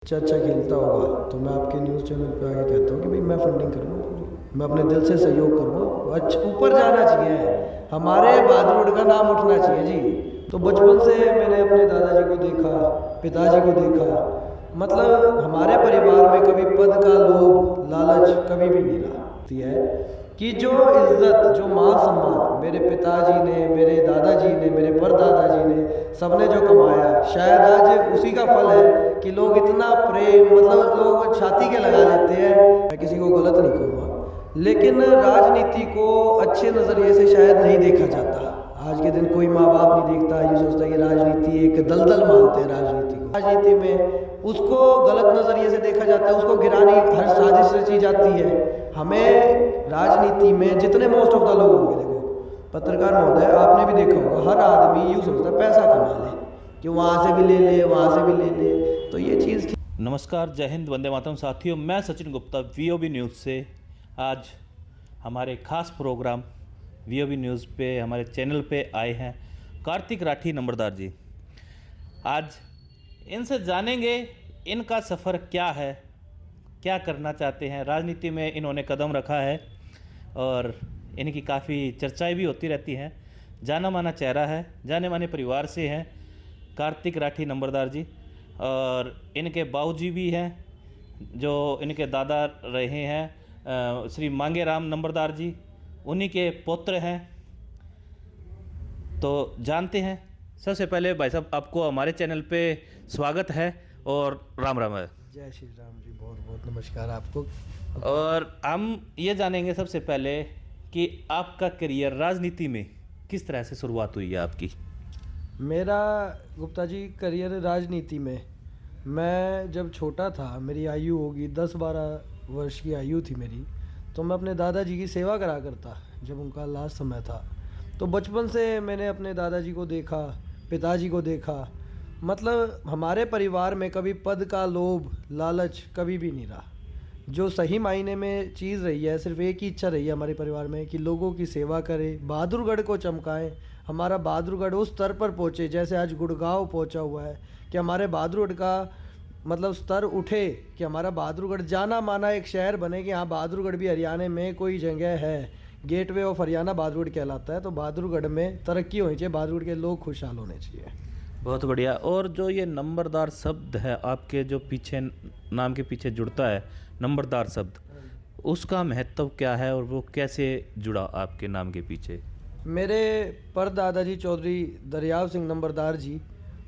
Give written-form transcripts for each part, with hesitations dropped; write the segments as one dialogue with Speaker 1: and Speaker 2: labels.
Speaker 1: अच्छा खेलता होगा तो मैं आपके न्यूज़ चैनल पे आके कहता हूँ कि भाई मैं फंडिंग करूँगा पूरी, मैं अपने दिल से सहयोग करूँगा। अच्छा ऊपर जाना चाहिए, हमारे बहादुर का नाम उठना चाहिए जी। तो बचपन से मैंने अपने दादाजी को देखा, पिताजी को देखा, मतलब हमारे परिवार में कभी पद का लोभ लालच कभी भी नहीं रहा है कि जो इज्जत जो मान सम्मान मेरे पिताजी ने, मेरे दादाजी ने, मेरे परदादाजी ने, सबने जो कमाया, शायद आज उसी का फल है कि लोग इतना प्रेम, मतलब लोग छाती के लगा लेते हैं। मैं किसी को गलत नहीं कहूँगा, लेकिन राजनीति को अच्छे नज़रिए से शायद नहीं देखा जाता। आज के दिन कोई माँ बाप नहीं देखता, ये सोचता है कि राजनीति एक दलदल मानते हैं राजनीति को। राजनीति में उसको गलत नज़रिए से देखा जाता है, उसको गिराने हर साजिश रची जाती है। हमें राजनीति में जितने मोस्ट ऑफ द लोग होंगे, देखो पत्रकार महोदय आपने भी देखा होगा, हर आदमी यूँ सोचता है पैसा कमा ले कि वहाँ से भी ले ले, वहाँ से भी ले ले, तो ये चीज़ थी।
Speaker 2: नमस्कार, जय हिंद, वंदे मातरम साथियों। मैं सचिन गुप्ता वीओबी न्यूज़ से आज हमारे खास प्रोग्राम वीओबी न्यूज़ पे हमारे चैनल पे आए हैं कार्तिक राठी नंबरदार जी। आज इनसे जानेंगे इनका सफ़र क्या है, क्या करना चाहते हैं, राजनीति में इन्होंने कदम रखा है और इनकी काफ़ी चर्चाएं भी होती रहती हैं। जाना माना चेहरा है, जाने माने परिवार से हैं कार्तिक राठी नंबरदार जी, और इनके बाबूजी भी हैं जो इनके दादा रहे हैं श्री मांगे राम नंबरदार जी, उन्हीं के पुत्र हैं। तो जानते हैं। सबसे पहले भाई साहब आपको हमारे चैनल पे स्वागत है और राम राम है।
Speaker 1: जय श्री राम जी, बहुत बहुत नमस्कार आपको।
Speaker 2: और हम ये जानेंगे सबसे पहले कि आपका करियर राजनीति में किस तरह से शुरुआत हुई है आपकी।
Speaker 1: मेरा गुप्ता जी करियर राजनीति में, मैं जब छोटा था, मेरी आयु होगी 10-12 वर्ष की आयु थी मेरी, तो मैं अपने दादाजी की सेवा करा करता जब उनका लास्ट समय था। तो बचपन से मैंने अपने दादाजी को देखा, पिताजी को देखा, मतलब हमारे परिवार में कभी पद का लोभ लालच कभी भी नहीं रहा। जो सही मायने में चीज़ रही है, सिर्फ एक ही इच्छा रही है हमारे परिवार में कि लोगों की सेवा करें, बहादुरगढ़ को चमकाएं, हमारा बहादुरगढ़ उस स्तर पर पहुँचे जैसे आज गुड़गांव पहुँचा हुआ है, कि हमारे बहादुरगढ़ का मतलब स्तर उठे, कि हमारा बहादुरगढ़ जाना माना एक शहर बने कि हाँ बहादुरगढ़ भी हरियाणा में कोई जगह है, गेटवे ऑफ हरियाणा बहादुरगढ़ कहलाता है। तो बहादुरगढ़ में तरक्की होनी चाहिए, बहादुरगढ़ के लोग खुशहाल होने चाहिए।
Speaker 2: बहुत बढ़िया। और जो ये नंबरदार शब्द है आपके जो पीछे नाम के पीछे जुड़ता है नंबरदार शब्द, उसका महत्व क्या है और वो कैसे जुड़ा आपके नाम के पीछे।
Speaker 1: मेरे परदादाजी चौधरी दरियाव सिंह नंबरदार जी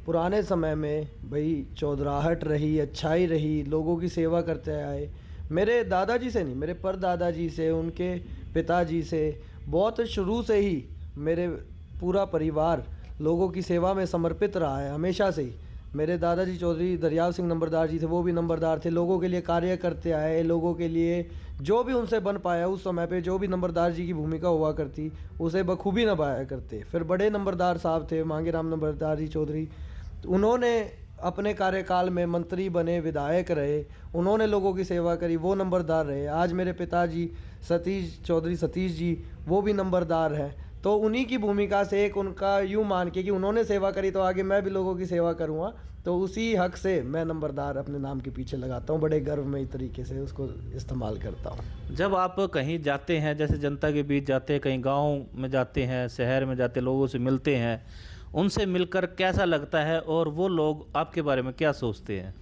Speaker 1: पुराने समय में भाई चौधराहट रही, अच्छाई रही, लोगों की सेवा करते आए। मेरे दादाजी से नहीं, मेरे परदादाजी से, उनके पिताजी से, बहुत शुरू से ही मेरे पूरा परिवार लोगों की सेवा में समर्पित रहा है हमेशा से ही। मेरे दादाजी चौधरी दरियाव सिंह नंबरदार जी थे, वो भी नंबरदार थे, लोगों के लिए कार्य करते आए, लोगों के लिए जो भी उनसे बन पाया उस समय पे, जो भी नंबरदार जी की भूमिका हुआ करती उसे बखूबी निभाया करते। फिर बड़े नंबरदार साहब थे मांगे राम नंबरदार जी चौधरी, तो उन्होंने अपने कार्यकाल में मंत्री बने, विधायक रहे, उन्होंने लोगों की सेवा करी, वो नंबरदार रहे। आज मेरे पिताजी सतीश चौधरी सतीश जी, वो भी नंबरदार हैं। तो उन्हीं की भूमिका से एक उनका यूँ मान के कि उन्होंने सेवा करी तो आगे मैं भी लोगों की सेवा करूँगा, तो उसी हक से मैं नंबरदार अपने नाम के पीछे लगाता हूँ, बड़े गर्व में तरीके से उसको इस्तेमाल करता हूँ।
Speaker 2: जब आप कहीं जाते हैं, जैसे जनता के बीच जाते हैं, कहीं गांव में जाते हैं, शहर में जाते, लोगों से मिलते हैं, उनसे मिलकर कैसा लगता है और वो लोग आपके बारे में क्या सोचते हैं।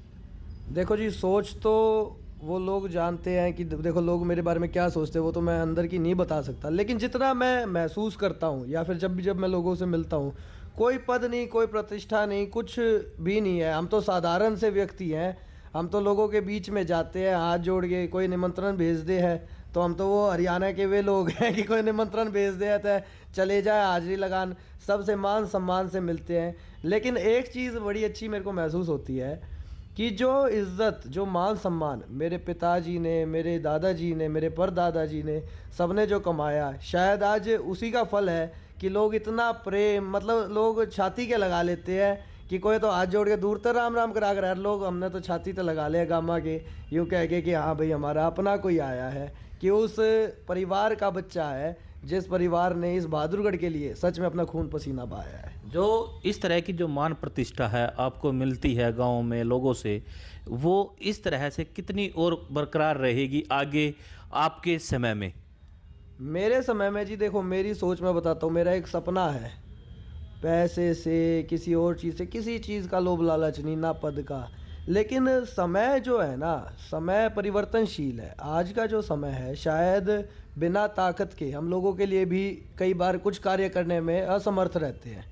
Speaker 1: देखो जी, सोच तो वो लोग जानते हैं कि देखो लोग मेरे बारे में क्या सोचते हैं वो तो मैं अंदर की नहीं बता सकता, लेकिन जितना मैं महसूस करता हूँ या फिर जब मैं लोगों से मिलता हूँ, कोई पद नहीं, कोई प्रतिष्ठा नहीं, कुछ भी नहीं है। हम तो साधारण से व्यक्ति हैं, हम तो लोगों के बीच में जाते हैं, हाथ जोड़ के कोई निमंत्रण भेज दे है तो हम तो वो हरियाणा के वे लोग हैं कि कोई निमंत्रण भेज दे तो चले जाए, हाजिरी लगान, सबसे मान सम्मान से मिलते हैं। लेकिन एक चीज़ बड़ी अच्छी मेरे को महसूस होती है कि जो इज़्ज़त जो मान सम्मान मेरे पिताजी ने, मेरे दादाजी ने, मेरे परदादाजी ने, सबने जो कमाया, शायद आज उसी का फल है कि लोग इतना प्रेम, मतलब लोग छाती के लगा लेते हैं कि कोई तो हाथ जोड़ के दूर तक राम राम करा कर, लोग हमने तो छाती तो लगा लिया गामा के, यूँ कह के कि हाँ भाई हमारा अपना कोई आया है, कि उस परिवार का बच्चा है जिस परिवार ने इस बहादुरगढ़ के लिए सच में अपना खून पसीना बहाया है।
Speaker 2: जो इस तरह की जो मान प्रतिष्ठा है आपको मिलती है गांव में लोगों से, वो इस तरह से कितनी और बरकरार रहेगी आगे आपके समय में?
Speaker 1: मेरे समय में जी देखो, मेरी सोच मैं बताता हूँ, मेरा एक सपना है, पैसे से, किसी और चीज़ से, किसी चीज़ का लोभ लालच नहीं, ना पद का। लेकिन समय जो है ना, समय परिवर्तनशील है। आज का जो समय है, शायद बिना ताकत के हम लोगों के लिए भी कई बार कुछ कार्य करने में असमर्थ रहते हैं।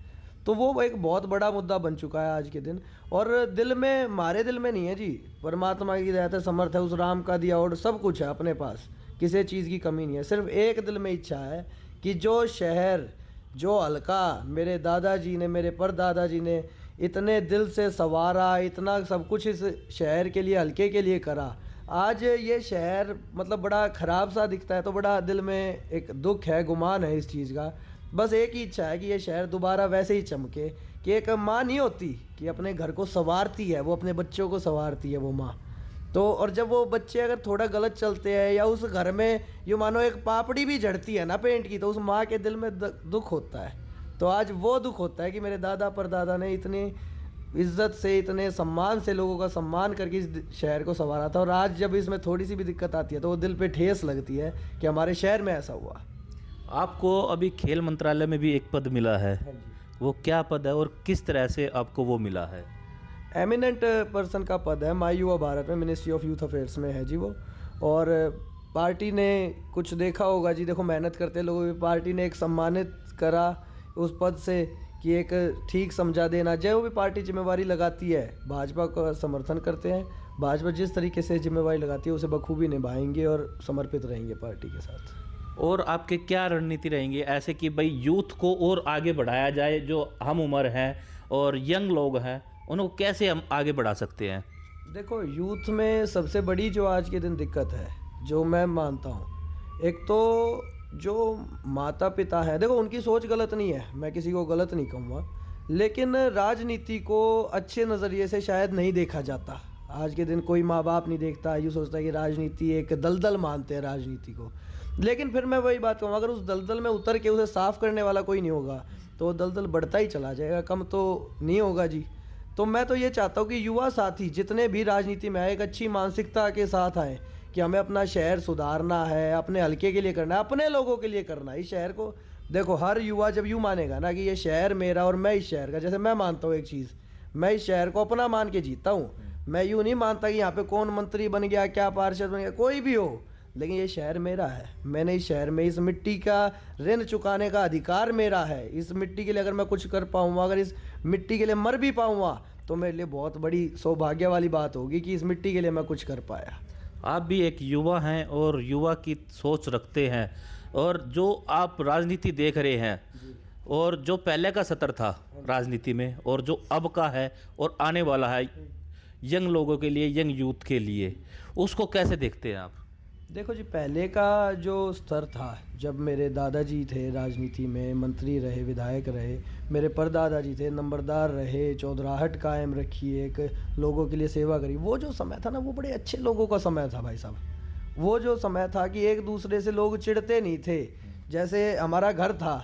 Speaker 1: तो वो एक बहुत बड़ा मुद्दा बन चुका है आज के दिन। और दिल में, हमारे दिल में नहीं है जी, परमात्मा की दया से समर्थ है, उस राम का दिया और सब कुछ है अपने पास, किसी चीज़ की कमी नहीं है। सिर्फ एक दिल में इच्छा है कि जो शहर, जो हल्का मेरे दादाजी ने, मेरे परदादाजी ने इतने दिल से संवारा, इतना सब कुछ इस शहर के लिए, हल्के के लिए करा, आज ये शहर मतलब बड़ा ख़राब सा दिखता है। तो बड़ा दिल में एक दुख है, गुमान है इस चीज़ का। बस एक ही इच्छा है कि ये शहर दोबारा वैसे ही चमके, कि एक माँ नहीं होती कि अपने घर को संवारती है, वो अपने बच्चों को संवारती है वो माँ। तो और जब वो बच्चे अगर थोड़ा गलत चलते हैं, या उस घर में यूँ मानो एक पापड़ी भी झड़ती है ना पेंट की, तो उस माँ के दिल में दुख होता है। तो आज वो दुख होता है कि मेरे दादा परदादा ने इतनी इज्जत से, इतने सम्मान से लोगों का सम्मान करके इस शहर को संवारा था, और आज जब इसमें थोड़ी सी भी दिक्कत आती है तो वो दिल पे ठेस लगती है कि हमारे शहर में ऐसा हुआ।
Speaker 2: आपको अभी खेल मंत्रालय में भी एक पद मिला है, वो क्या पद है और किस तरह से आपको वो मिला है?
Speaker 1: एमिनेंट पर्सन का पद है, माई युवा भारत में, मिनिस्ट्री ऑफ यूथ अफेयर्स में है जी वो। और पार्टी ने कुछ देखा होगा जी, देखो मेहनत करते लोगों की, पार्टी ने एक सम्मानित करा उस पद से कि एक ठीक समझा देना। जो भी पार्टी जिम्मेवारी लगाती है, भाजपा का समर्थन करते हैं, भाजपा जिस तरीके से जिम्मेवारी लगाती है उसे बखूबी निभाएंगे और समर्पित रहेंगे पार्टी के साथ।
Speaker 2: और आपके क्या रणनीति रहेंगे ऐसे कि भाई यूथ को और आगे बढ़ाया जाए, जो हम उम्र हैं और यंग लोग हैं उनको कैसे हम आगे बढ़ा सकते हैं?
Speaker 1: देखो, यूथ में सबसे बड़ी जो आज के दिन दिक्कत है, जो मैं मानता हूँ, एक तो जो माता पिता हैं, देखो उनकी सोच गलत नहीं है, मैं किसी को गलत नहीं कहूँगा, लेकिन राजनीति को अच्छे नज़रिए से शायद नहीं देखा जाता। आज के दिन कोई माँ बाप नहीं देखता, यूँ सोचता है कि राजनीति एक दलदल मानते हैं राजनीति को। लेकिन फिर मैं वही बात कहूँ, अगर उस दलदल में उतर के उसे साफ़ करने वाला कोई नहीं होगा तो वो दलदल बढ़ता ही चला जाएगा, कम तो नहीं होगा जी। तो मैं तो ये चाहता हूँ कि युवा साथी जितने भी राजनीति में आए, एक अच्छी मानसिकता के साथ आए कि हमें अपना शहर सुधारना है, अपने हल्के के लिए करना है, अपने लोगों के लिए करना है। इस शहर को देखो, हर युवा जब यूँ मानेगा ना कि ये शहर मेरा और मैं इस शहर का, जैसे मैं मानता हूँ एक चीज़, मैं इस शहर को अपना मान के जीता हूँ। मैं यूँ नहीं मानता कि यहाँ पे कौन मंत्री बन गया, क्या पार्षद बन गया, कोई भी हो, लेकिन ये शहर मेरा है। मैंने इस शहर में, इस मिट्टी का ऋण चुकाने का अधिकार मेरा है। इस मिट्टी के लिए अगर मैं कुछ कर पाऊँगा, अगर इस मिट्टी के लिए मर भी पाऊँगा, तो मेरे लिए बहुत बड़ी सौभाग्य वाली बात होगी कि इस मिट्टी के लिए मैं कुछ कर पाया।
Speaker 2: आप भी एक युवा हैं और युवा की सोच रखते हैं, और जो आप राजनीति देख रहे हैं और जो पहले का सत्र था राजनीति में और जो अब का है और आने वाला है यंग लोगों के लिए, यंग यूथ के लिए, उसको कैसे देखते हैं आप?
Speaker 1: देखो जी, पहले का जो स्तर था, जब मेरे दादाजी थे राजनीति में, मंत्री रहे, विधायक रहे, मेरे परदादाजी थे, नंबरदार रहे, चौधराहट कायम रखी, एक लोगों के लिए सेवा करी, वो जो समय था ना, वो बड़े अच्छे लोगों का समय था भाई साहब। वो जो समय था कि एक दूसरे से लोग चिढ़ते नहीं थे। जैसे हमारा घर था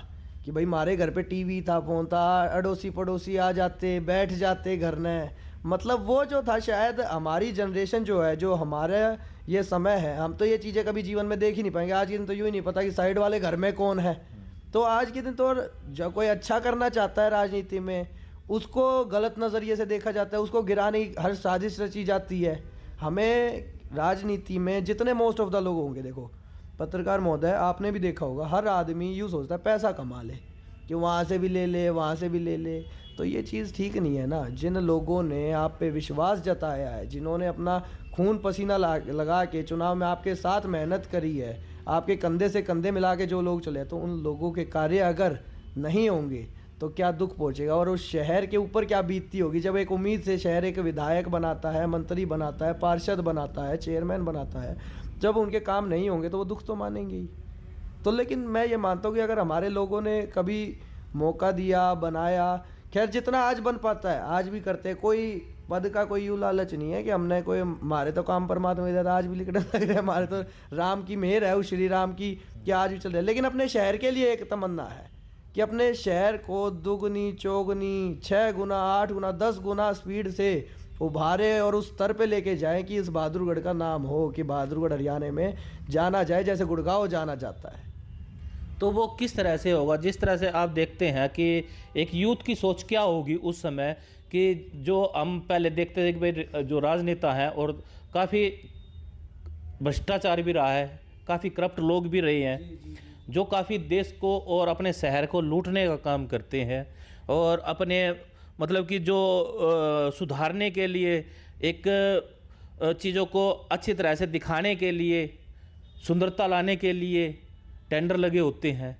Speaker 1: कि भाई हमारे घर पे टीवी था, फोन था, अड़ोसी पड़ोसी आ जाते, बैठ जाते घर में, मतलब वो जो था, शायद हमारी जनरेशन जो है, जो हमारा ये समय है, हम तो ये चीज़ें कभी जीवन में देख ही नहीं पाएंगे। आज के दिन तो यूँ ही नहीं पता कि साइड वाले घर में कौन है। तो आज के दिन तो जो कोई अच्छा करना चाहता है राजनीति में, उसको गलत नज़रिए से देखा जाता है, उसको गिराने की हर साजिश रची जाती है। हमें राजनीति में जितने मोस्ट ऑफ द लोग होंगे, देखो पत्रकार महोदय, आपने भी देखा होगा, हर आदमी यूँ सोचता है पैसा कमा ले, कि वहाँ से भी ले ले, वहाँ से भी ले ले। तो ये चीज़ ठीक नहीं है ना। जिन लोगों ने आप पे विश्वास जताया है, जिन्होंने अपना खून पसीना लगा के चुनाव में आपके साथ मेहनत करी है, आपके कंधे से कंधे मिला के जो लोग चले, तो उन लोगों के कार्य अगर नहीं होंगे तो क्या दुख पहुंचेगा, और उस शहर के ऊपर क्या बीतती होगी जब एक उम्मीद से शहर एक विधायक बनाता है, मंत्री बनाता है, पार्षद बनाता है, चेयरमैन बनाता है, जब उनके काम नहीं होंगे तो वो दुख तो मानेंगे ही। तो लेकिन मैं ये मानता हूँ कि अगर हमारे लोगों ने कभी मौका दिया, बनाया, खैर जितना आज बन पाता है आज भी करते हैं, कोई पद का कोई यूँ लालच नहीं है कि हमने कोई, हमारे तो काम परमात्मा इधर आज भी लिखने लग रहे हैं, हमारे तो राम की मेहर है उस श्री राम की कि आज भी चल रहा है। लेकिन अपने शहर के लिए एक तमन्ना है कि अपने शहर को दुगनी चौगनी 6 गुना 8 गुना 10 गुना स्पीड से उभारे और उस स्तर पे लेके जाए कि इस बहादुरगढ़ का नाम हो, कि बहादुरगढ़ हरियाणा में जाना जाए जैसे गुड़गांव जाना जाता है।
Speaker 2: तो वो किस तरह से होगा? जिस तरह से आप देखते हैं कि एक यूथ की सोच क्या होगी उस समय, कि जो हम पहले देखते थे कि भाई जो राजनेता हैं और काफ़ी भ्रष्टाचार भी रहा है, काफ़ी करप्ट लोग भी रहे हैं, जो काफ़ी देश को और अपने शहर को लूटने का काम करते हैं, और अपने मतलब कि जो सुधारने के लिए एक चीज़ों को अच्छी तरह से दिखाने के लिए, सुंदरता लाने के लिए टेंडर लगे होते हैं,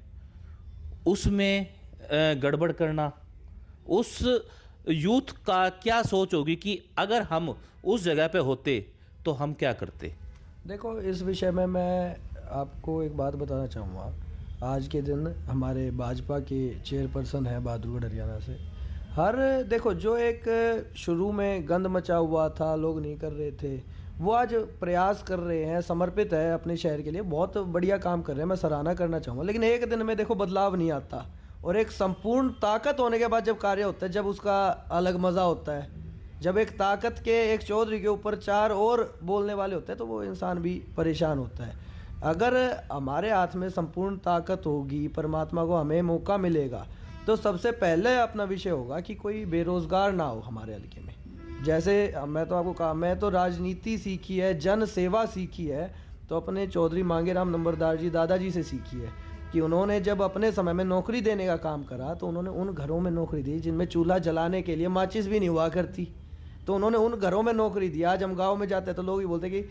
Speaker 2: उसमें गड़बड़ करना, उस यूथ का क्या सोच होगी कि अगर हम उस जगह पे होते तो हम क्या करते?
Speaker 1: देखो, इस विषय में मैं आपको एक बात बताना चाहूँगा। आज के दिन हमारे भाजपा के चेयरपर्सन हैं बहादुरगढ़ हरियाणा से। देखो, जो एक शुरू में गंद मचा हुआ था, लोग नहीं कर रहे थे, वो आज प्रयास कर रहे हैं, समर्पित है अपने शहर के लिए, बहुत बढ़िया काम कर रहे हैं, मैं सराहना करना चाहूँगा। लेकिन एक दिन में देखो बदलाव नहीं आता, और एक संपूर्ण ताकत होने के बाद जब कार्य होता है, जब उसका अलग मज़ा होता है। जब एक ताकत के, एक चौधरी के ऊपर 4 और बोलने वाले होते हैं, तो वो इंसान भी परेशान होता है। अगर हमारे हाथ में संपूर्ण ताकत होगी, परमात्मा को हमें मौका मिलेगा, तो सबसे पहले अपना विषय होगा कि कोई बेरोज़गार ना हो हमारे हल्के में। जैसे मैं तो आपको कहा, मैं तो राजनीति सीखी है, जन सेवा सीखी है, तो अपने चौधरी मांगेराम नंबरदार जी दादाजी से सीखी है कि उन्होंने जब अपने समय में नौकरी देने का काम करा, तो उन्होंने उन घरों में नौकरी दी जिनमें चूल्हा जलाने के लिए माचिस भी नहीं हुआ करती, तो उन्होंने उन घरों में नौकरी दी। आज हम गाँव में जाते हैं तो लोग ही बोलते कि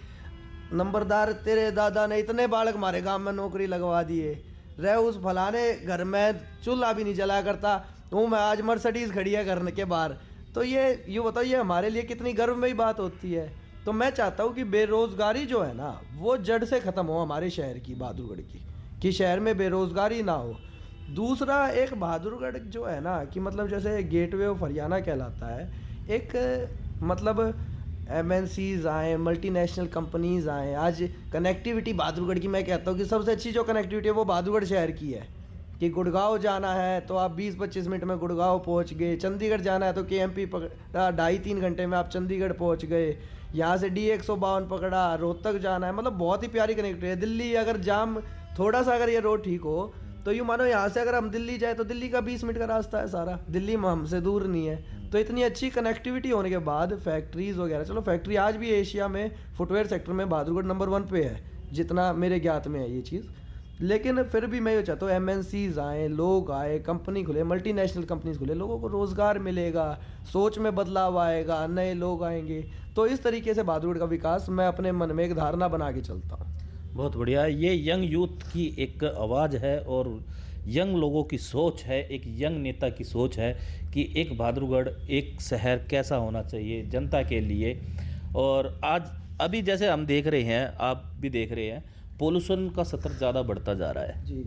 Speaker 1: नंबरदार तेरे दादा ने इतने बालक हमारे गाँव में नौकरी लगवा दिए, रह उस फलाने घर में चूल्हा भी नहीं जला करता, तो मैं आज मर्सिडीज़ खड़ी है घर के बाहर। तो ये बताओ, ये हमारे लिए कितनी गर्व में ही बात होती है। तो मैं चाहता हूँ कि बेरोज़गारी जो है ना, वो जड़ से ख़त्म हो हमारे शहर की, बहादुरगढ़ की, कि शहर में बेरोज़गारी ना हो। दूसरा, एक बहादुरगढ़ जो है ना, कि मतलब जैसे गेटवे ऑफ हरियाणा कहलाता है, एक मतलब MNCs आए, मल्टीनेशनल कंपनीज़ आए, आज कनेक्टिविटी बहादुरगढ़ की, मैं कहता हूँ कि सबसे अच्छी जो कनेक्टिविटी है वो बहादुरगढ़ शहर की है। कि गुड़गांव जाना है तो आप 20-25 मिनट में गुड़गांव पहुंच गए, चंडीगढ़ जाना है तो KMP पकड़ा 2.5-3 घंटे में आप चंडीगढ़ पहुंच गए, यहाँ से D152 पकड़ा, रोहतक जाना है, मतलब बहुत ही प्यारी कनेक्टिविटी है। दिल्ली अगर जाम थोड़ा सा, अगर ये रोड ठीक हो तो यूँ मानो यहाँ से अगर हम दिल्ली जाए तो दिल्ली का 20 मिनट का रास्ता है सारा, दिल्ली में हमसे दूर नहीं है। तो इतनी अच्छी कनेक्टिविटी होने के बाद फैक्ट्रीज़ वगैरह, चलो फैक्ट्री आज भी एशिया में फुटवेयर सेक्टर में बहादुरगढ़ नंबर 1 पे है, जितना मेरे ज्ञात में है ये चीज़। लेकिन फिर भी मैं ये चाहता हूँ MNCs आए, लोग आए, कंपनी खुले, मल्टीनेशनल कंपनीज खुले, लोगों को रोज़गार मिलेगा, सोच में बदलाव आएगा, नए लोग आएंगे। तो इस तरीके से बहादुरगढ़ का विकास मैं अपने मन में एक धारणा बना के चलता हूँ।
Speaker 2: बहुत बढ़िया। ये यंग यूथ की एक आवाज़ है और यंग लोगों की सोच है, एक यंग नेता की सोच है कि एक बहादुरगढ़, एक शहर कैसा होना चाहिए जनता के लिए। और आज अभी जैसे हम देख रहे हैं, आप भी देख रहे हैं, पोल्यूशन का स्तर ज़्यादा बढ़ता जा रहा है
Speaker 1: जी।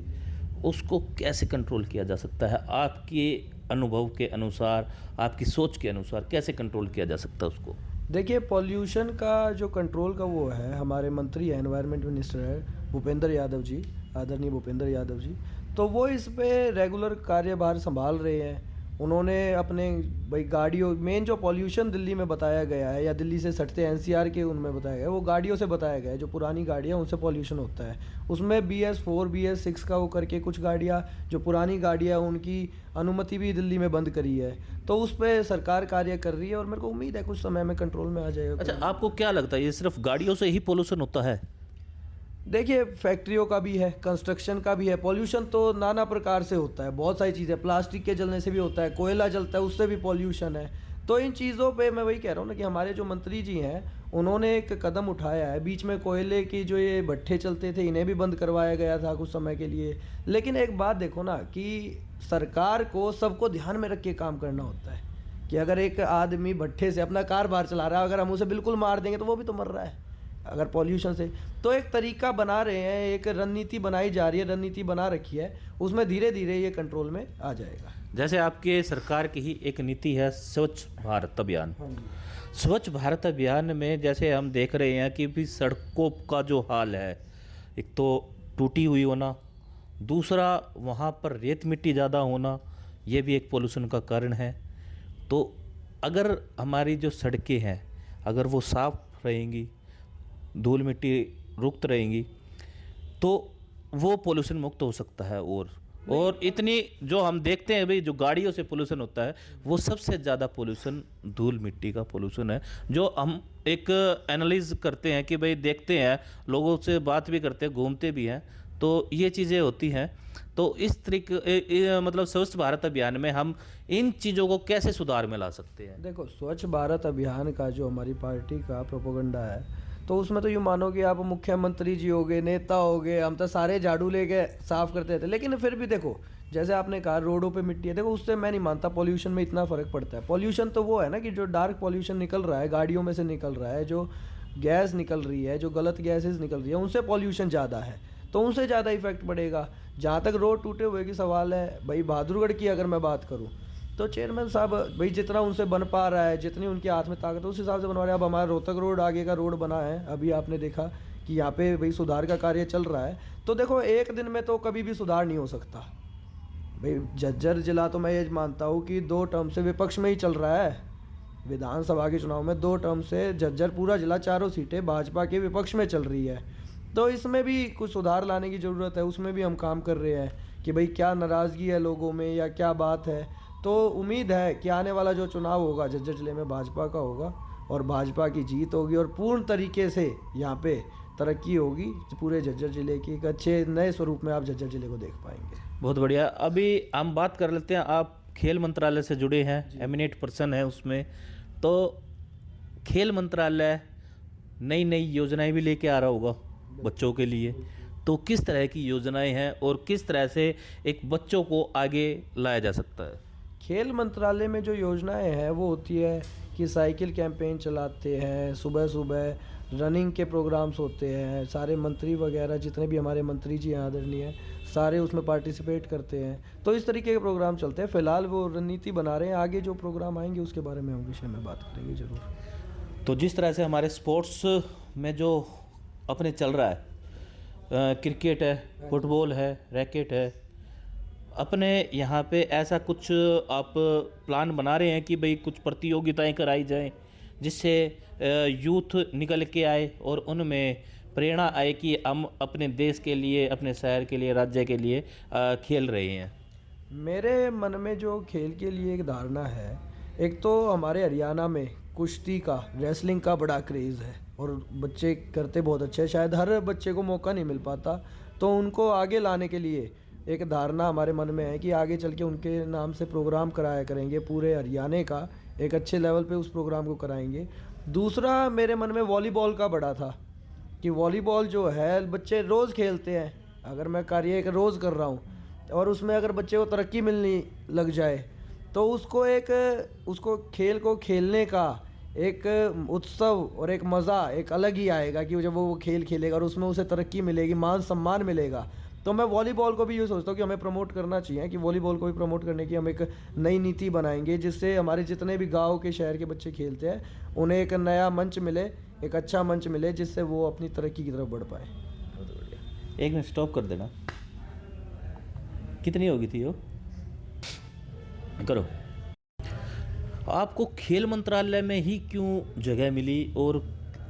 Speaker 2: उसको कैसे कंट्रोल किया जा सकता है? आपके अनुभव के अनुसार, आपकी सोच के अनुसार कैसे कंट्रोल किया जा सकता है उसको?
Speaker 1: देखिए, पॉल्यूशन का जो कंट्रोल का वो है, हमारे मंत्री है, एनवायरनमेंट मिनिस्टर है भूपेंद्र यादव जी, आदरणीय भूपेंद्र यादव जी, तो वो इस पे रेगुलर कार्यभार संभाल रहे हैं। उन्होंने अपने भाई गाड़ियों, मेन जो पॉल्यूशन दिल्ली में बताया गया है या दिल्ली से सटते NCR के उनमें बताया गया है, वो गाड़ियों से बताया गया है। जो पुरानी गाड़ियाँ उनसे पॉल्यूशन होता है, उसमें BS4 BS6 का वो करके कुछ गाड़ियाँ जो पुरानी गाड़ियाँ उनकी अनुमति भी दिल्ली में बंद करी है। तो उस पर सरकार कार्य कर रही है और मेरे को उम्मीद है कुछ समय में कंट्रोल में आ जाएगा।
Speaker 2: अच्छा, आपको क्या लगता है ये सिर्फ गाड़ियों से ही पोल्यूशन होता है?
Speaker 1: देखिए, फैक्ट्रियों का भी है, कंस्ट्रक्शन का भी है, पॉल्यूशन तो नाना प्रकार से होता है, बहुत सारी चीज़ें, प्लास्टिक के जलने से भी होता है, कोयला जलता है उससे भी पॉल्यूशन है। तो इन चीज़ों पे मैं वही कह रहा हूँ ना कि हमारे जो मंत्री जी हैं उन्होंने एक कदम उठाया है। बीच में कोयले की जो ये भट्ठे चलते थे इन्हें भी बंद करवाया गया था कुछ समय के लिए। लेकिन एक बात देखो ना कि सरकार को सबको ध्यान में रख के काम करना होता है कि अगर एक आदमी भट्ठे से अपना कारोबार चला रहा है, अगर हम उसे बिल्कुल मार देंगे तो वो भी तो मर रहा है अगर पॉल्यूशन से। तो एक तरीका बना रहे हैं, एक रणनीति बनाई जा रही है, रणनीति बना रखी है, उसमें धीरे धीरे ये कंट्रोल में आ जाएगा।
Speaker 2: जैसे आपके सरकार की ही एक नीति है स्वच्छ भारत अभियान।
Speaker 1: हाँ जी।
Speaker 2: स्वच्छ भारत अभियान में जैसे हम देख रहे हैं कि भी सड़कों का जो हाल है, एक तो टूटी हुई होना, दूसरा वहाँ पर रेत मिट्टी ज़्यादा होना, ये भी एक पोल्यूशन का कारण है। तो अगर हमारी जो सड़कें हैं अगर वो साफ रहेंगी, धूल मिट्टी रुकत रहेंगी, तो वो पोल्यूशन मुक्त हो सकता है। और इतनी जो हम देखते हैं भाई, जो गाड़ियों से पोल्यूशन होता है वो सबसे ज़्यादा पोल्यूशन धूल मिट्टी का पोल्यूशन है, जो हम एक एनालिज करते हैं कि भाई देखते हैं, लोगों से बात भी करते हैं, घूमते भी हैं, तो ये चीज़ें होती हैं। तो इस तरीके मतलब स्वच्छ भारत अभियान में हम इन चीज़ों को कैसे सुधार में ला सकते हैं?
Speaker 1: देखो, स्वच्छ भारत अभियान का जो हमारी पार्टी का प्रोपोगंडा है, तो उसमें तो यूँ मानो कि आप मुख्यमंत्री जी हो गए, नेता हो गए, हम तो सारे झाड़ू लेके साफ करते थे। लेकिन फिर भी देखो, जैसे आपने कहा रोडों पे मिट्टी है, देखो उससे मैं नहीं मानता पॉल्यूशन में इतना फ़र्क पड़ता है। पॉल्यूशन तो वो है ना कि जो डार्क पॉल्यूशन निकल रहा है, गाड़ियों में से निकल रहा है, जो गैस निकल रही है, जो गलत गैसेज निकल रही है, उनसे पॉल्यूशन ज़्यादा है, तो उनसे ज़्यादा इफेक्ट पड़ेगा। जहाँ तक रोड टूटे हुए की सवाल है, भाई बहादुरगढ़ की अगर मैं बात करूँ, तो चेयरमैन साहब भाई जितना उनसे बन पा रहा है, जितनी उनके हाथ में ताकत है, उस हिसाब से बनवा रहे हैं। अब हमारा रोहतक रोड आगे का रोड बना है, अभी आपने देखा कि यहाँ पे भाई सुधार का कार्य चल रहा है। तो देखो, एक दिन में तो कभी भी सुधार नहीं हो सकता भाई। झज्जर जिला तो मैं ये मानता हूँ कि 2 टर्म से विपक्ष में ही चल रहा है। विधानसभा के चुनाव में 2 टर्म से झज्जर पूरा जिला, चारों सीटें भाजपा के विपक्ष में चल रही है। तो इसमें भी कुछ सुधार लाने की ज़रूरत है, उसमें भी हम काम कर रहे हैं कि भाई क्या नाराज़गी है लोगों में या क्या बात है। तो उम्मीद है कि आने वाला जो चुनाव होगा झज्जर जिले में भाजपा का होगा और भाजपा की जीत होगी और पूर्ण तरीके से यहाँ पे तरक्की होगी पूरे झज्जर जिले की। एक अच्छे नए स्वरूप में आप झज्जर जिले को देख पाएंगे।
Speaker 2: बहुत बढ़िया। अभी हम बात कर लेते हैं, आप खेल मंत्रालय से जुड़े हैं, एमिनेट पर्सन है उसमें, तो खेल मंत्रालय नई नई योजनाएं भी लेके आ रहा होगा बच्चों के लिए, तो किस तरह की योजनाएं हैं और किस तरह से एक बच्चों को आगे लाया जा सकता है?
Speaker 1: खेल मंत्रालय में जो योजनाएं हैं वो होती है कि साइकिल कैंपेन चलाते हैं, सुबह सुबह रनिंग के प्रोग्राम्स होते हैं, सारे मंत्री वगैरह जितने भी हमारे मंत्री जी हैं आदरणीय, सारे उसमें पार्टिसिपेट करते हैं। तो इस तरीके के प्रोग्राम चलते हैं। फ़िलहाल वो रणनीति बना रहे हैं, आगे जो प्रोग्राम आएंगे उसके बारे में हम विषय में बात करेंगे ज़रूर।
Speaker 2: तो जिस तरह से हमारे स्पोर्ट्स में जो अपने चल रहा है, क्रिकेट है, फुटबॉल है, रैकेट है, अपने यहाँ पे ऐसा कुछ आप प्लान बना रहे हैं कि भाई कुछ प्रतियोगिताएं कराई जाएं जिससे यूथ निकल के आए और उनमें प्रेरणा आए कि हम अपने देश के लिए, अपने शहर के लिए, राज्य के लिए खेल रहे हैं?
Speaker 1: मेरे मन में जो खेल के लिए एक धारणा है, एक तो हमारे हरियाणा में कुश्ती का, रेसलिंग का बड़ा क्रेज़ है और बच्चे करते बहुत अच्छे हैं। शायद हर बच्चे को मौका नहीं मिल पाता, तो उनको आगे लाने के लिए एक धारणा हमारे मन में है कि आगे चल के उनके नाम से प्रोग्राम कराया करेंगे, पूरे हरियाणा का एक अच्छे लेवल पे उस प्रोग्राम को कराएंगे। दूसरा मेरे मन में वॉलीबॉल का बड़ा था कि वॉलीबॉल जो है बच्चे रोज़ खेलते हैं। अगर मैं कार्य एक रोज़ कर रहा हूँ और उसमें अगर बच्चे को तरक्की मिलनी लग जाए, तो उसको खेल को खेलने का एक उत्सव और एक मज़ा एक अलग ही आएगा कि जब वो खेल खेलेगा और उसमें उसे तरक्की मिलेगी, मान सम्मान मिलेगा। तो मैं वॉलीबॉल को भी ये सोचता हूँ कि हमें प्रमोट करना चाहिए, कि वॉलीबॉल को भी प्रमोट करने की हम एक नई नीति बनाएंगे, जिससे हमारे जितने भी गांव के, शहर के बच्चे खेलते हैं उन्हें एक नया मंच मिले, एक अच्छा मंच मिले, जिससे वो अपनी तरक्की की तरफ बढ़ पाए।
Speaker 2: बहुत बढ़िया। 1 मिनट स्टॉप कर देना। कितनी होगी थी वो? करो। आपको खेल मंत्रालय में ही क्यों जगह मिली और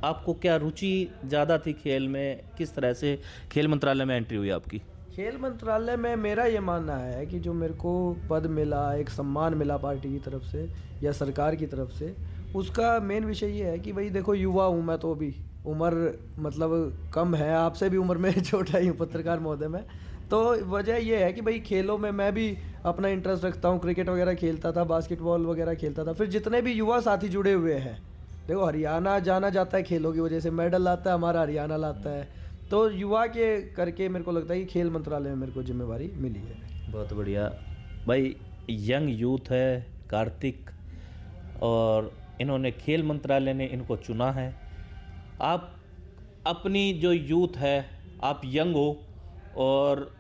Speaker 2: आपको क्या रुचि ज़्यादा थी खेल में? किस तरह से खेल मंत्रालय में एंट्री हुई आपकी?
Speaker 1: खेल मंत्रालय में मेरा ये मानना है कि जो मेरे को पद मिला, एक सम्मान मिला पार्टी की तरफ से या सरकार की तरफ से, उसका मेन विषय ये है कि भाई देखो, युवा हूँ मैं, तो अभी उम्र मतलब कम है, आपसे भी उम्र में छोटा ही हूँ पत्रकार महोदय में। तो वजह ये है कि भाई खेलों में मैं भी अपना इंटरेस्ट रखता हूँ, क्रिकेट वगैरह खेलता था, बास्केटबॉल वगैरह खेलता था। फिर जितने भी युवा साथी जुड़े हुए हैं, देखो हरियाणा जाना जाता है खेलों की वजह से, मेडल लाता है हमारा हरियाणा लाता है, तो युवा के करके मेरे को लगता है कि खेल मंत्रालय में मेरे को जिम्मेवारी मिली है।
Speaker 2: बहुत बढ़िया भाई। यंग यूथ है कार्तिक, और इन्होंने खेल मंत्रालय ने इनको चुना है। आप अपनी जो यूथ है, आप यंग हो और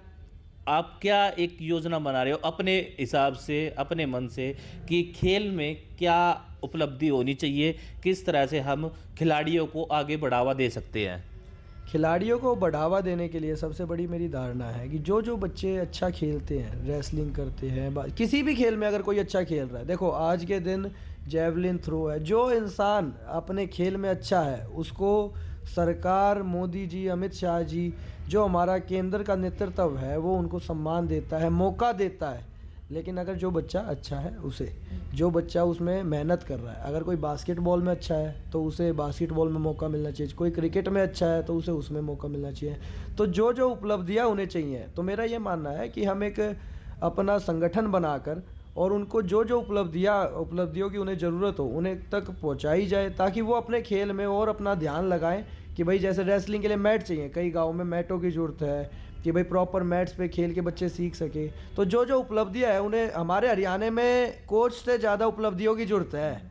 Speaker 2: आप क्या एक योजना बना रहे हो अपने हिसाब से, अपने मन से, कि खेल में क्या उपलब्धि होनी चाहिए, किस तरह से हम खिलाड़ियों को आगे बढ़ावा दे सकते हैं?
Speaker 1: खिलाड़ियों को बढ़ावा देने के लिए सबसे बड़ी मेरी धारणा है कि जो जो बच्चे अच्छा खेलते हैं, रेसलिंग करते हैं, किसी भी खेल में अगर कोई अच्छा खेल रहा है, देखो आज के दिन जेवलिन थ्रो है, जो इंसान अपने खेल में अच्छा है उसको सरकार, मोदी जी, अमित शाह जी, जो हमारा केंद्र का नेतृत्व है वो उनको सम्मान देता है, मौका देता है। लेकिन अगर जो बच्चा अच्छा है उसे, जो बच्चा उसमें मेहनत कर रहा है, अगर कोई बास्केटबॉल में अच्छा है तो उसे बास्केटबॉल में मौका मिलना चाहिए, कोई क्रिकेट में अच्छा है तो उसे उसमें मौका मिलना चाहिए। तो जो जो उपलब्धियां उन्हें चाहिए, तो मेरा ये मानना है कि हम एक अपना संगठन बनाकर और उनको जो जो उपलब्धियों की उन्हें ज़रूरत हो उन्हें तक पहुंचाई जाए, ताकि वो अपने खेल में और अपना ध्यान लगाएं। कि भाई जैसे रेसलिंग के लिए मैट चाहिए, कई गाँव में मैटों की ज़रूरत है कि भाई प्रॉपर मैट्स पे खेल के बच्चे सीख सके। तो जो जो उपलब्धियां है उन्हें, हमारे हरियाणा में कोच से ज़्यादा उपलब्धियों की ज़रूरत है,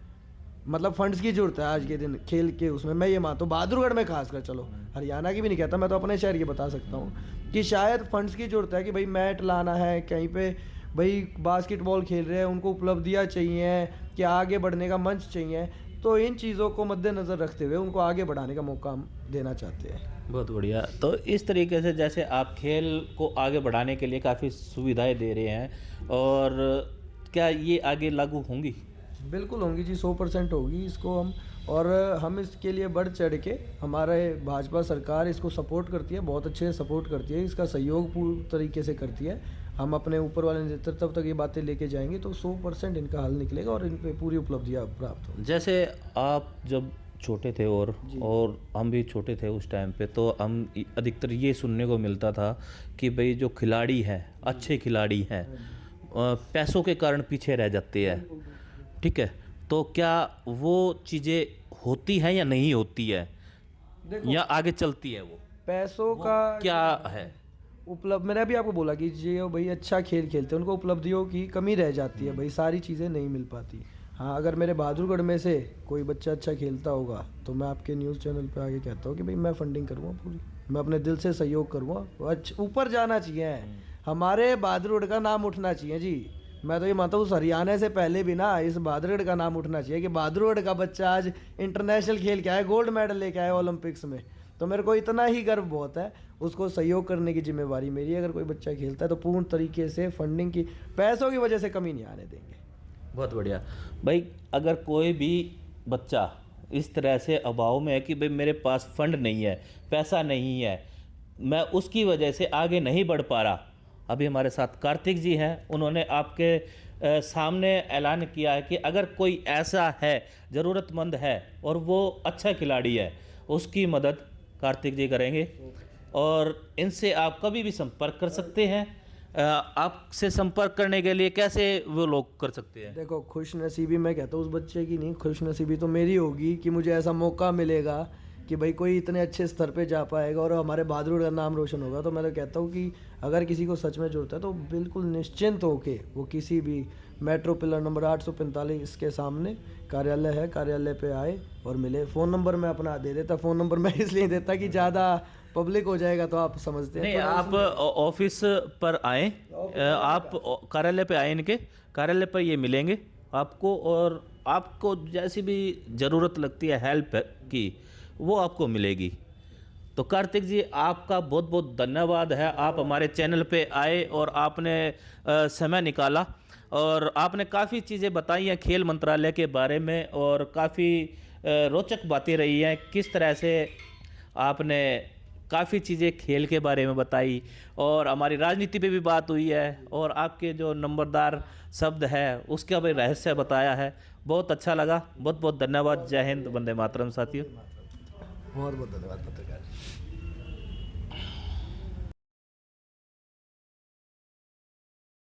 Speaker 1: मतलब फंड्स की ज़रूरत है आज के दिन खेल के उसमें। मैं ये मानता हूँ बहादुरगढ़ में खासकर, चलो हरियाणा की भी नहीं कहता, मैं तो अपने शहर की बता सकता हूँ कि शायद फंड्स की ज़रूरत है कि भाई मैट लाना है कहीं पे, भाई बास्केटबॉल खेल रहे हैं उनको उपलब्धियाँ चाहिए कि आगे बढ़ने का मंच चाहिए। तो इन चीज़ों को मद्देनज़र रखते हुए उनको आगे बढ़ाने का मौका हम देना चाहते हैं।
Speaker 2: बहुत बढ़िया। तो इस तरीके से जैसे आप खेल को आगे बढ़ाने के लिए काफ़ी सुविधाएं दे रहे हैं, और क्या ये आगे लागू होंगी?
Speaker 1: बिल्कुल होंगी जी, 100% होगी इसको हम इसके लिए बढ़ चढ़ के, हमारे भाजपा सरकार इसको सपोर्ट करती है, बहुत अच्छे से सपोर्ट करती है, इसका सहयोग पूरी तरीके से करती है। हम अपने ऊपर वाले नेतृत्व तक ये बातें लेके जाएंगे तो 100% इनका हल निकलेगा और इन पे पूरी उपलब्धियाँ प्राप्त होंगी।
Speaker 2: जैसे आप जब छोटे थे और हम भी छोटे थे उस टाइम पे, तो हम अधिकतर ये सुनने को मिलता था कि भाई जो खिलाड़ी हैं, अच्छे खिलाड़ी हैं, पैसों के कारण पीछे रह जाते हैं, ठीक है? तो क्या वो चीज़ें होती हैं या नहीं होती है, या आगे चलती है वो
Speaker 1: पैसों का
Speaker 2: क्या है?
Speaker 1: मैंने अभी आपको बोला कि जो भाई अच्छा खेल खेलते हैं उनको उपलब्धियों की कमी रह जाती है, भाई सारी चीज़ें नहीं मिल पाती। हाँ, अगर मेरे बहादुरगढ़ में से कोई बच्चा अच्छा खेलता होगा तो मैं आपके न्यूज़ चैनल पे आके कहता हूँ कि भाई मैं फंडिंग करूँगा पूरी, मैं अपने दिल से सहयोग करूँगा। अच्छा ऊपर जाना चाहिए, हमारे बहादुरगढ़ का नाम उठना चाहिए जी। मैं तो ये मानता हूँ उस हरियाणा से पहले भी ना इस बहादुरगढ़ का नाम उठना चाहिए कि बहादुरगढ़ का बच्चा आज इंटरनेशनल खेल के आया, गोल्ड मेडल लेके आया ओलंपिक्स में। तो मेरे को इतना ही गर्व बहुत है, उसको सहयोग करने की जिम्मेवारी मेरी है। अगर कोई बच्चा खेलता है तो पूर्ण तरीके से फंडिंग की, पैसों की वजह से कमी नहीं आने देंगे।
Speaker 2: बहुत बढ़िया भाई। अगर कोई भी बच्चा इस तरह से अभाव में है कि भाई मेरे पास फंड नहीं है, पैसा नहीं है, मैं उसकी वजह से आगे नहीं बढ़ पा रहा, अभी हमारे साथ कार्तिक जी हैं, उन्होंने आपके सामने ऐलान किया है कि अगर कोई ऐसा है, ज़रूरतमंद है और वो अच्छा खिलाड़ी है, उसकी मदद कार्तिक जी करेंगे। और इनसे आप कभी भी संपर्क कर सकते हैं। आपसे संपर्क करने के लिए कैसे वो लोग कर सकते हैं?
Speaker 1: देखो, खुश नसीबी मैं कहता हूँ उस बच्चे की नहीं, खुश नसीबी तो मेरी होगी कि मुझे ऐसा मौका मिलेगा कि भाई कोई इतने अच्छे स्तर पे जा पाएगा और हमारे बहादुर का नाम रोशन होगा। तो मैं तो कहता हूँ कि अगर किसी को सच में ज़रूरत है तो बिल्कुल निश्चिंत होके वो किसी भी मेट्रो पिलर नंबर 845 के सामने कार्यालय है, कार्यालय पे आए और मिले। फ़ोन नंबर मैं अपना दे देता, फ़ोन नंबर मैं इसलिए देता कि ज़्यादा पब्लिक हो जाएगा तो आप समझते हैं।
Speaker 2: नहीं, आप ऑफिस पर आएँ, आप कार्यालय पे आए, इनके कार्यालय पर ये मिलेंगे आपको, और आपको जैसी भी ज़रूरत लगती है हेल्प की वो आपको मिलेगी। तो कार्तिक जी, आपका बहुत बहुत धन्यवाद है, आप हमारे चैनल पे आए और आपने समय निकाला और आपने काफ़ी चीज़ें बताई हैं खेल मंत्रालय के बारे में, और काफ़ी रोचक बातें रही हैं। किस तरह से आपने काफ़ी चीज़ें खेल के बारे में बताई और हमारी राजनीति पे भी बात हुई है, और आपके जो नंबरदार शब्द है उसका भी रहस्य बताया है। बहुत अच्छा लगा, बहुत बहुत धन्यवाद। जय हिंद, वंदे मातरम साथियों।
Speaker 1: बहुत बहुत धन्यवाद पत्रकार।